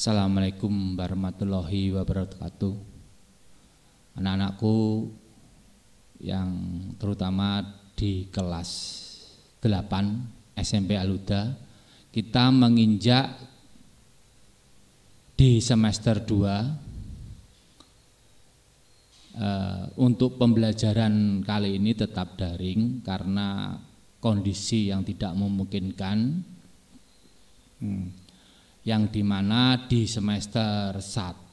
Assalamualaikum warahmatullahi wabarakatuh. Anak-anakku yang terutama di kelas 8 SMP Al-Huda, kita menginjak di semester 2. Untuk pembelajaran kali ini tetap daring karena kondisi yang tidak memungkinkan, yang dimana di semester 1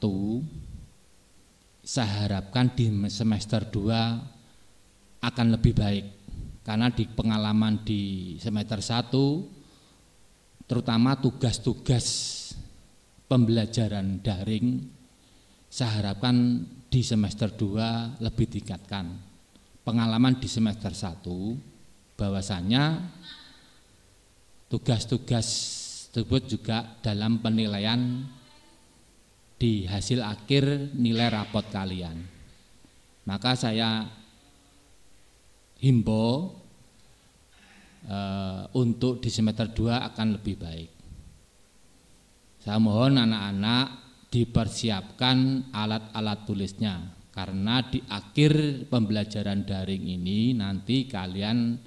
saya harapkan di semester 2 akan lebih baik, karena di pengalaman di semester 1 terutama tugas-tugas pembelajaran daring saya harapkan di semester 2 lebih tingkatkan. Pengalaman di semester 1 bahwasanya tugas-tugas tersebut juga dalam penilaian di hasil akhir nilai rapot kalian. Maka saya himbau untuk di semester 2 akan lebih baik. Saya mohon anak-anak dipersiapkan alat-alat tulisnya, karena di akhir pembelajaran daring ini nanti kalian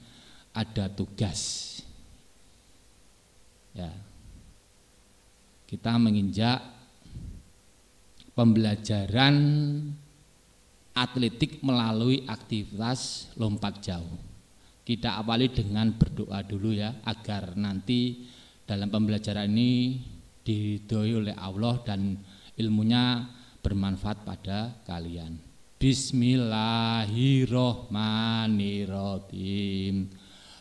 ada tugas. Ya. Kita menginjak pembelajaran atletik melalui aktivitas lompat jauh. Kita awali dengan berdoa dulu ya, agar nanti dalam pembelajaran ini diridhoi oleh Allah dan ilmunya bermanfaat pada kalian. Bismillahirrohmanirrohim.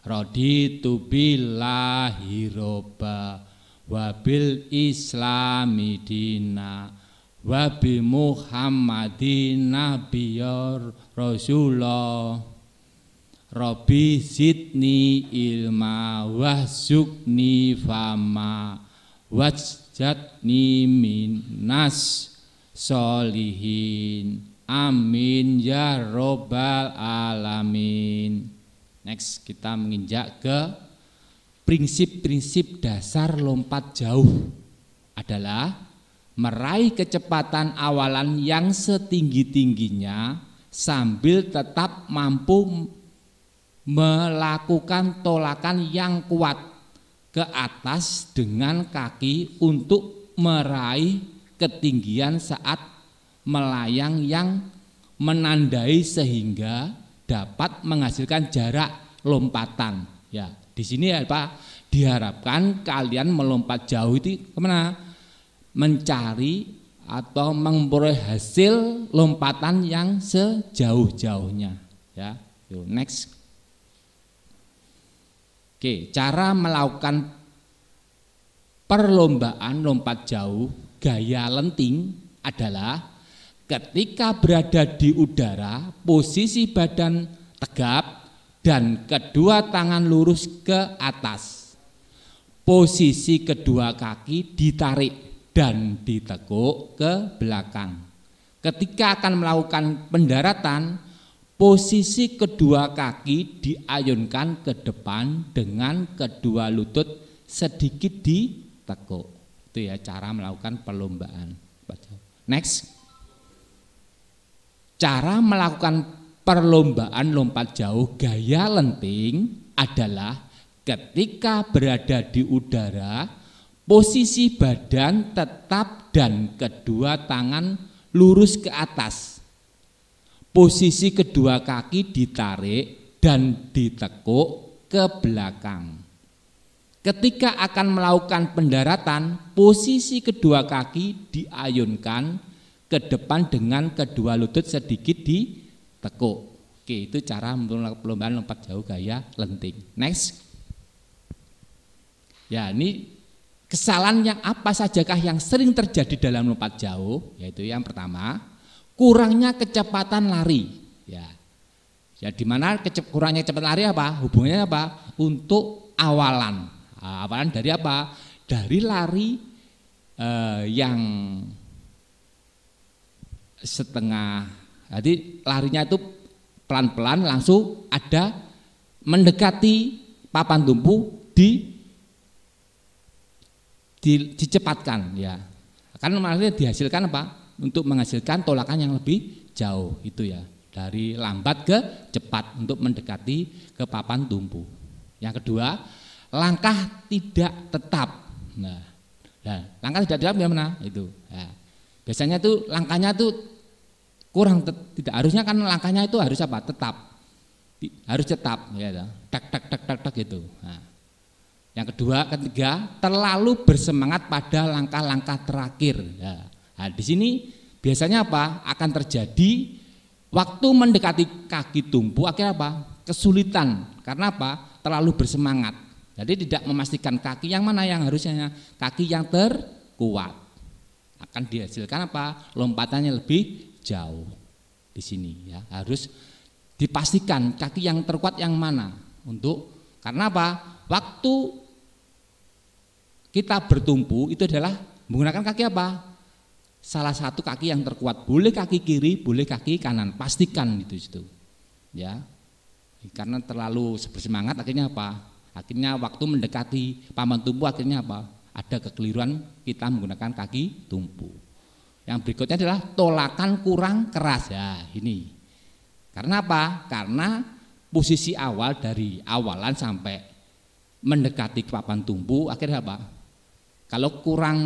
Raditu billahi robba wabil islami dina wabi muhammadin nabiyar rasulullah. Rabbi zidni ilma wahzukni fama wajjadni minas solihin. Amin ya robbal alamin. Next, kita menginjak ke prinsip-prinsip dasar lompat jauh adalah meraih kecepatan awalan yang setinggi-tingginya sambil tetap mampu melakukan tolakan yang kuat ke atas dengan kaki untuk meraih ketinggian saat melayang yang menandai sehingga dapat menghasilkan jarak lompatan. Ya, di sini apa? Diharapkan kalian melompat jauh itu kemana? Mencari atau memperoleh hasil lompatan yang sejauh-jauhnya. Ya, yuk, next. Oke, cara melakukan perlombaan lompat jauh gaya lenting adalah ketika berada di udara, posisi badan tegap dan kedua tangan lurus ke atas. Posisi kedua kaki ditarik dan ditekuk ke belakang. Ketika akan melakukan pendaratan, posisi kedua kaki diayunkan ke depan dengan kedua lutut sedikit ditekuk. Itu ya cara melakukan perlombaan. Next. Cara melakukan perlombaan lompat jauh gaya lenting adalah ketika berada di udara, posisi badan tetap dan kedua tangan lurus ke atas. Posisi kedua kaki ditarik dan ditekuk ke belakang. Ketika akan melakukan pendaratan, posisi kedua kaki diayunkan ke depan dengan kedua lutut sedikit ditekuk. Oke, itu cara melakukan perlombaan lompat jauh gaya lenting. Next. Ya, ini kesalahan yang apa sajakah yang sering terjadi dalam lompat jauh? Yaitu yang pertama, kurangnya kecepatan lari. Ya, di mana kurangnya kecepatan lari apa? Hubungannya apa? Untuk awalan. Awalan dari apa? Dari lari yang setengah, jadi larinya itu pelan-pelan langsung ada mendekati papan tumpu dicepatkan ya. Kan maksudnya dihasilkan apa? Untuk menghasilkan tolakan yang lebih jauh itu ya, dari lambat ke cepat untuk mendekati ke papan tumpu. Yang kedua, langkah tidak tetap. Nah, langkah tidak tetap gimana? Itu. Nah, biasanya tuh langkahnya tuh kurang tidak harusnya kan langkahnya itu harus apa? Tetap. Harus tetap ya, tak gitu. Nah, yang kedua, ketiga, terlalu bersemangat pada langkah-langkah terakhir. Nah, di sini biasanya apa? Akan terjadi waktu mendekati kaki tumpu akhirnya apa? Kesulitan. Karena apa? Terlalu bersemangat. Jadi tidak memastikan kaki yang mana yang harusnya kaki yang terkuat. Akan dihasilkan apa? Lompatannya lebih jauh. Di sini ya, harus dipastikan kaki yang terkuat yang mana karena apa? Waktu kita bertumpu itu adalah menggunakan kaki apa? Salah satu kaki yang terkuat, boleh kaki kiri, boleh kaki kanan, pastikan itu. Ya. Karena terlalu bersemangat akhirnya apa? Akhirnya waktu mendekati papan tumpu akhirnya apa? Ada kekeliruan kita menggunakan kaki tumpu. Yang berikutnya adalah tolakan kurang keras. Ya, ini. Karena apa? Karena posisi awal dari awalan sampai mendekati papan tumpu akhirnya apa? Kalau kurang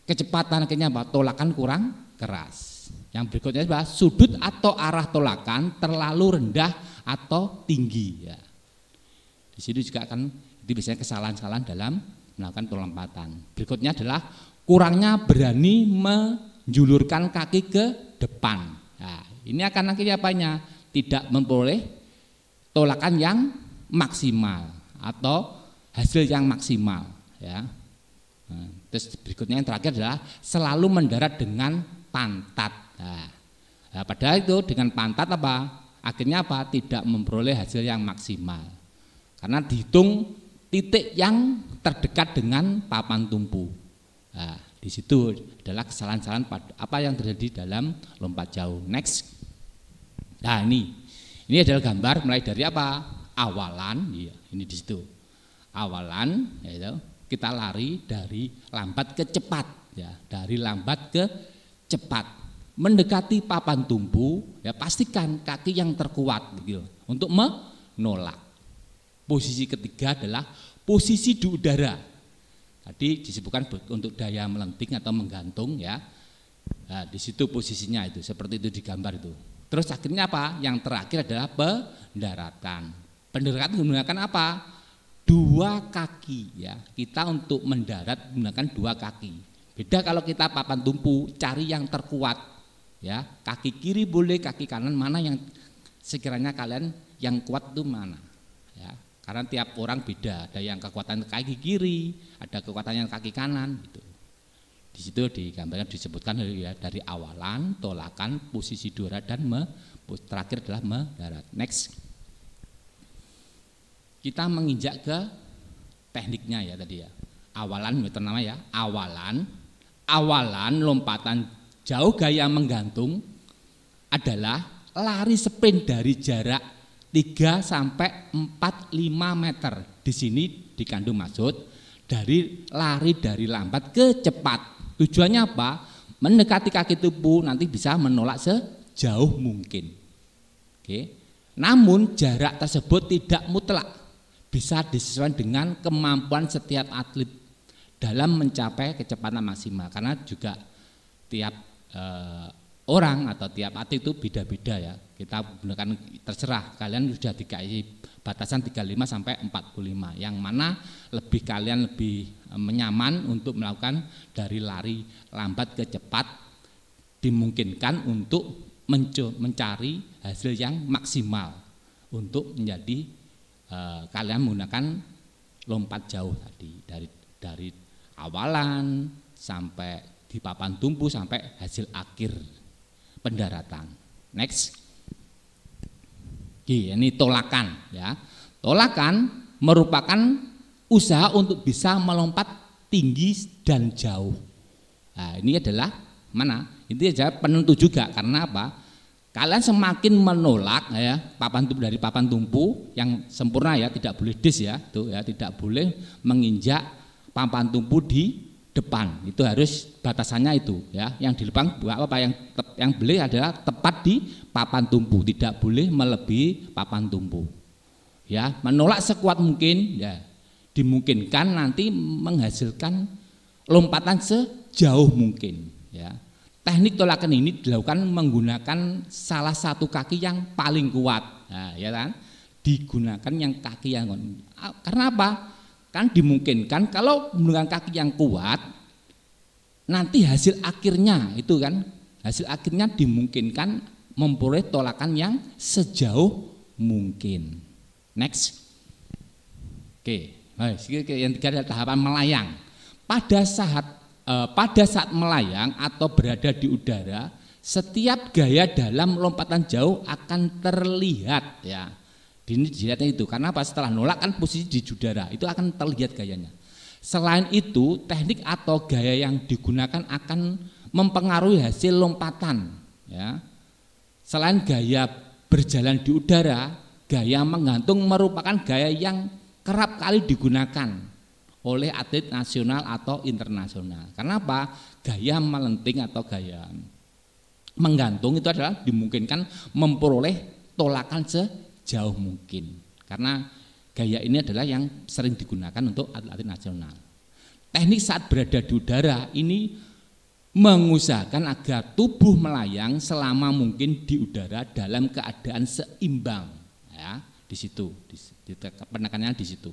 kecepatan akhirnya apa? Tolakan kurang keras. Yang berikutnya adalah sudut atau arah tolakan terlalu rendah atau tinggi. Ya. Di sini juga akan itu biasanya kesalahan-kesalahan dalam melakukan lompatan. Berikutnya adalah kurangnya berani menjulurkan kaki ke depan. Nah, ini akan akhirnya apanya? Tidak memperoleh tolakan yang maksimal atau hasil yang maksimal. Ya. Nah, terus berikutnya yang terakhir adalah selalu mendarat dengan pantat. Nah, padahal itu dengan pantat apa? Akhirnya apa? Tidak memperoleh hasil yang maksimal. Karena dihitung titik yang terdekat dengan papan tumpu. Nah, di situ adalah kesalahan-kesalahan apa yang terjadi dalam lompat jauh. Next. Nah, ini adalah gambar mulai dari apa? Awalan, ya, ini di situ. Awalan, yaitu kita lari dari lambat ke cepat, ya, dari lambat ke cepat. Mendekati papan tumpu, ya pastikan kaki yang terkuat, gitu, untuk menolak. Posisi ketiga adalah posisi di udara. Tadi disebutkan untuk daya melenting atau menggantung, ya. Nah, di situ posisinya itu, seperti itu di gambar itu. Terus akhirnya apa? Yang terakhir adalah pendaratan. Pendaratan menggunakan apa? Dua kaki, ya. Kita untuk mendarat menggunakan dua kaki. Beda kalau kita papan tumpu, cari yang terkuat, ya. Kaki kiri boleh, kaki kanan mana yang sekiranya kalian yang kuat itu mana, ya. Karena tiap orang beda, ada yang kekuatan kaki kiri, ada kekuatan yang kaki kanan, gitu. Di situ digambarkan disebutkan ya, dari awalan, tolakan, posisi dora dan terakhir adalah mendarat. Next. Kita menginjak ke tekniknya ya tadi ya. Awalan itu nama ya, awalan lompatan jauh gaya menggantung adalah lari sprint dari jarak 3 sampai 4-5 meter. Di sini dikandung maksud dari lari dari lambat ke cepat. Tujuannya apa? Mendekati kaki tumpu nanti bisa menolak sejauh mungkin. Oke. Namun jarak tersebut tidak mutlak, bisa disesuaikan dengan kemampuan setiap atlet dalam mencapai kecepatan maksimal. Karena juga tiap orang atau tiap atlet itu beda-beda ya. Kita gunakan terserah, kalian sudah dikasih batasan 35 sampai 45. Yang mana kalian lebih nyaman untuk melakukan dari lari lambat ke cepat, dimungkinkan untuk mencari hasil yang maksimal untuk menjadi kalian menggunakan lompat jauh tadi dari awalan sampai di papan tumpu sampai hasil akhir pendaratan. Next. Ini tolakan ya. Tolakan merupakan usaha untuk bisa melompat tinggi dan jauh. Nah, ini adalah mana? Ini adalah penentu juga karena apa? Kalian semakin menolak ya dari papan tumpu yang sempurna ya, tidak boleh dis ya, tuh ya, tidak boleh menginjak papan tumpu di depan. Itu harus batasannya itu ya. Yang di depan yang boleh adalah tepat di papan tumpu, tidak boleh melebihi papan tumpu. Ya, menolak sekuat mungkin ya. Dimungkinkan nanti menghasilkan lompatan sejauh mungkin ya. Teknik tolakan ini dilakukan menggunakan salah satu kaki yang paling kuat. Nah, ya kan? Digunakan yang kaki yang karena apa? Kan dimungkinkan kalau menggunakan kaki yang kuat nanti hasil akhirnya itu kan hasil akhirnya dimungkinkan memperoleh tolakan yang sejauh mungkin. Next. Oke, yang ketiga adalah tahapan melayang. Pada saat melayang atau berada di udara, setiap gaya dalam lompatan jauh akan terlihat ya. Ini dilihatnya itu karena apa? Setelah nolak kan posisi di udara itu akan terlihat gayanya. Selain itu teknik atau gaya yang digunakan akan mempengaruhi hasil lompatan ya. Selain gaya berjalan di udara, gaya menggantung merupakan gaya yang kerap kali digunakan oleh atlet nasional atau internasional. Karena apa? Gaya melenting atau gaya menggantung itu adalah dimungkinkan memperoleh tolakan sejauh mungkin. Karena gaya ini adalah yang sering digunakan untuk atlet nasional. Teknik saat berada di udara ini mengusahakan agar tubuh melayang selama mungkin di udara dalam keadaan seimbang. Ya, di situ, penekanannya di situ.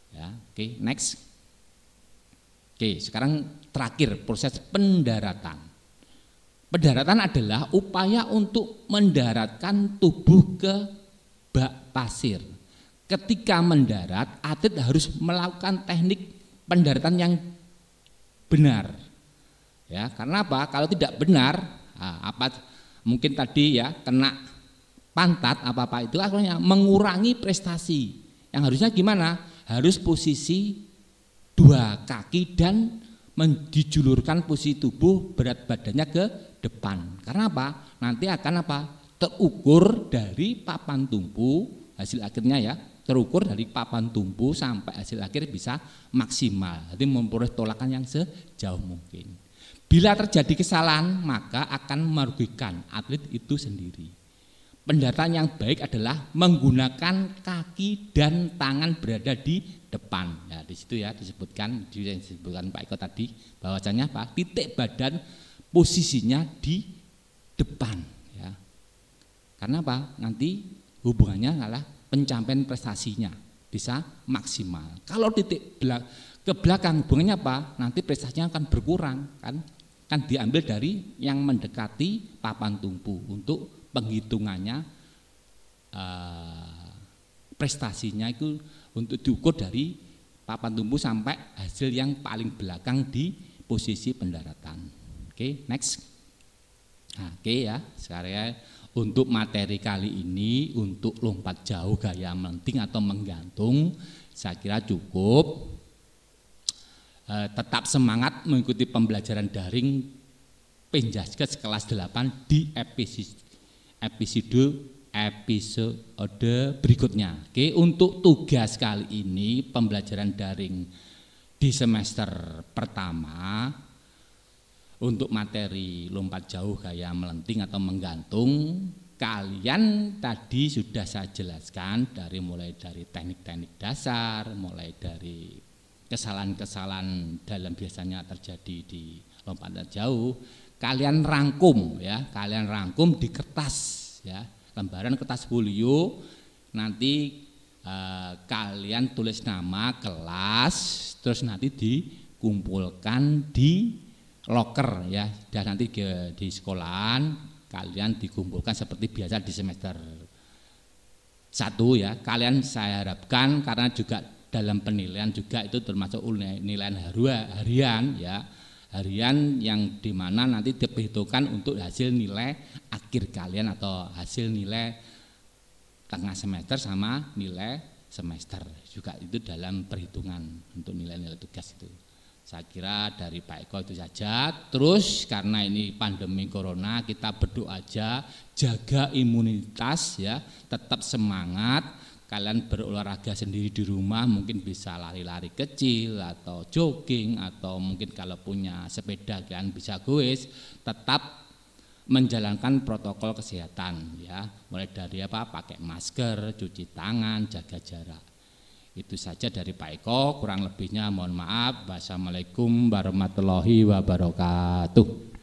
Ya, oke, next. Oke, sekarang terakhir proses pendaratan. Pendaratan adalah upaya untuk mendaratkan tubuh ke bak pasir. Ketika mendarat, atlet harus melakukan teknik pendaratan yang benar. Ya, karena apa? Kalau tidak benar, mungkin tadi ya kena pantat apa itu akhirnya mengurangi prestasi. Yang harusnya gimana? Harus posisi dua kaki dan dijulurkan posisi tubuh berat badannya ke depan. Karena apa? Nanti akan apa? Terukur dari papan tumpu hasil akhirnya ya. Terukur dari papan tumpu sampai hasil akhir bisa maksimal. Jadi memperoleh tolakan yang sejauh mungkin. Bila terjadi kesalahan maka akan merugikan atlet itu sendiri. Pendaratan yang baik adalah menggunakan kaki dan tangan berada di depan. Ya, di situ ya disebutkan Pak Eko tadi bahwasanya apa? Titik badan posisinya di depan ya. Karena apa? Nanti hubungannya adalah pencapaian prestasinya bisa maksimal. Kalau titik ke belakang hubungannya apa? Nanti prestasinya akan berkurang kan diambil dari yang mendekati papan tumpu untuk penghitungannya prestasinya itu untuk diukur dari papan tumpu sampai hasil yang paling belakang di posisi pendaratan. Oke, next. Nah, oke ya, sekarang untuk materi kali ini untuk lompat jauh gaya melenting atau menggantung saya kira cukup. Tetap semangat mengikuti pembelajaran daring Penjaskes kelas 8 di episode berikutnya. Oke, untuk tugas kali ini pembelajaran daring di semester pertama untuk materi lompat jauh gaya melenting atau menggantung kalian tadi sudah saya jelaskan mulai dari teknik-teknik dasar, mulai dari kesalahan-kesalahan dalam biasanya terjadi di lompatan jauh. Kalian rangkum ya, di kertas ya, lembaran kertas folio. Nanti kalian tulis nama kelas, terus nanti dikumpulkan di loker ya, dan nanti di sekolahan kalian dikumpulkan seperti biasa di semester 1 ya. Kalian saya harapkan karena juga dalam penilaian juga itu termasuk nilai harian ya. Harian yang dimana nanti diperhitungkan untuk hasil nilai akhir kalian atau hasil nilai tengah semester sama nilai semester juga itu dalam perhitungan untuk nilai-nilai tugas itu. Saya kira dari Pak Eko itu saja. Terus karena ini pandemi corona kita berdoa aja, jaga imunitas ya, tetap semangat. kalian berolahraga sendiri di rumah, mungkin bisa lari-lari kecil atau jogging, atau mungkin kalau punya sepeda kalian bisa goes, tetap menjalankan protokol kesehatan ya, mulai dari pakai masker, cuci tangan, jaga jarak. Itu saja dari Pak Eko, kurang lebihnya mohon maaf. Wassalamualaikum warahmatullahi wabarakatuh.